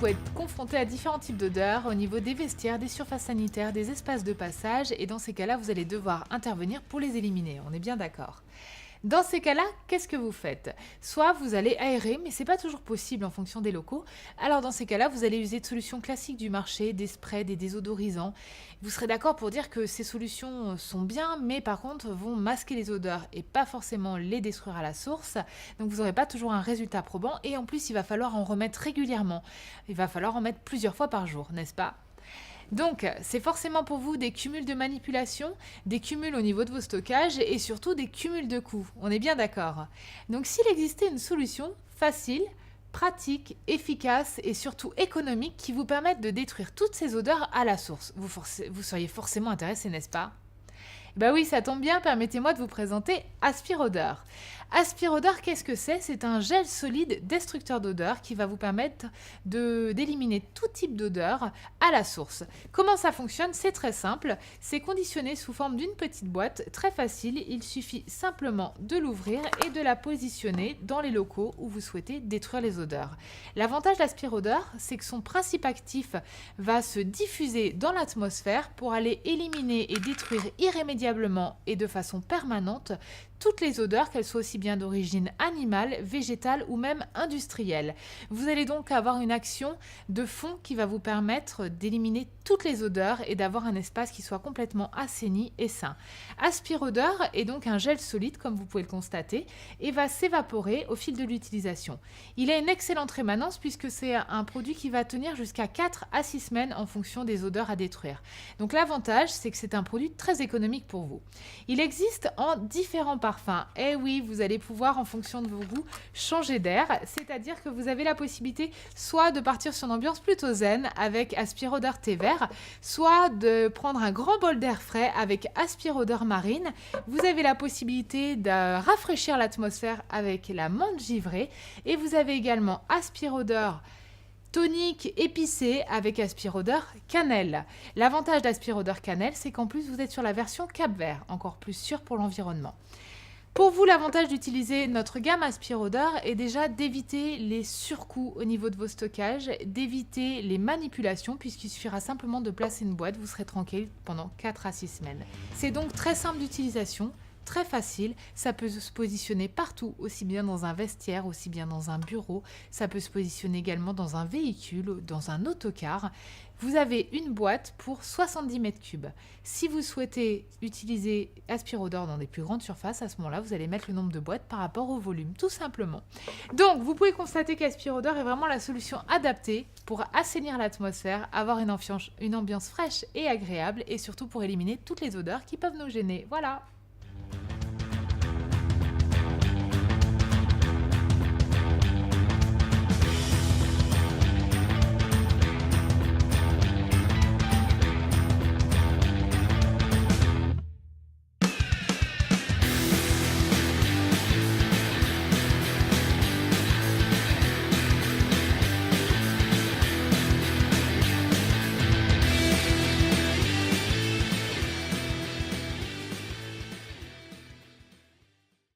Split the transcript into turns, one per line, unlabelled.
pouvez être confronté à différents types d'odeurs au niveau des vestiaires, des surfaces sanitaires, des espaces de passage et dans ces cas-là, vous allez devoir intervenir pour les éliminer. On est bien d'accord. Dans ces cas-là, qu'est-ce que vous faites? Soit vous allez aérer, mais c'est pas toujours possible en fonction des locaux. Alors dans ces cas-là, vous allez user de solutions classiques du marché, des sprays, des désodorisants. Vous serez d'accord pour dire que ces solutions sont bien, mais par contre vont masquer les odeurs et pas forcément les détruire à la source. Donc vous n'aurez pas toujours un résultat probant et en plus il va falloir en remettre régulièrement. Il va falloir en mettre plusieurs fois par jour, n'est-ce pas? Donc, c'est forcément pour vous des cumuls de manipulation, des cumuls au niveau de vos stockages et surtout des cumuls de coûts. On est bien d'accord. Donc, s'il existait une solution facile, pratique, efficace et surtout économique qui vous permette de détruire toutes ces odeurs à la source, vous seriez forcément intéressé, n'est-ce pas? Bah oui, ça tombe bien, permettez-moi de vous présenter Aspirodeur. Aspirodeur, qu'est-ce que c'est? C'est un gel solide destructeur d'odeur qui va vous permettre d'éliminer tout type d'odeur à la source. Comment ça fonctionne? C'est très simple. C'est conditionné sous forme d'une petite boîte, très facile. Il suffit simplement de l'ouvrir et de la positionner dans les locaux où vous souhaitez détruire les odeurs. L'avantage d'Aspirodeur, c'est que son principe actif va se diffuser dans l'atmosphère pour aller éliminer et détruire irrémédiablement et de façon permanente toutes les odeurs, qu'elles soient aussi bien d'origine animale, végétale ou même industrielle. Vous allez donc avoir une action de fond qui va vous permettre d'éliminer toutes les odeurs et d'avoir un espace qui soit complètement assaini et sain. Aspirodeur est donc un gel solide, comme vous pouvez le constater, et va s'évaporer au fil de l'utilisation. Il a une excellente rémanence puisque c'est un produit qui va tenir jusqu'à 4 à 6 semaines en fonction des odeurs à détruire. Donc l'avantage, c'est que c'est un produit très économique pour vous. Il existe en différents parfums. Eh oui, vous allez pouvoir, en fonction de vos goûts, changer d'air, c'est-à-dire que vous avez la possibilité soit de partir sur une ambiance plutôt zen avec Aspirodeur thé vert, soit de prendre un grand bol d'air frais avec Aspirodeur marine. Vous avez la possibilité de rafraîchir l'atmosphère avec la menthe givrée et vous avez également Aspirodeur tonique épicé avec Aspirodeur cannelle. L'avantage d'Aspirodeur cannelle, c'est qu'en plus vous êtes sur la version Cap Vert, encore plus sûre pour l'environnement. Pour vous, l'avantage d'utiliser notre gamme Aspirodeur est déjà d'éviter les surcoûts au niveau de vos stockages, d'éviter les manipulations puisqu'il suffira simplement de placer une boîte, vous serez tranquille pendant 4 à 6 semaines. C'est donc très simple d'utilisation, très facile, ça peut se positionner partout, aussi bien dans un vestiaire, aussi bien dans un bureau, ça peut se positionner également dans un véhicule, dans un autocar. Vous avez une boîte pour 70 mètres cubes. Si vous souhaitez utiliser Aspirodeur dans des plus grandes surfaces, à ce moment-là, vous allez mettre le nombre de boîtes par rapport au volume, tout simplement. Donc, vous pouvez constater qu'Aspirodeur est vraiment la solution adaptée pour assainir l'atmosphère, avoir une ambiance fraîche et agréable, et surtout pour éliminer toutes les odeurs qui peuvent nous gêner. Voilà!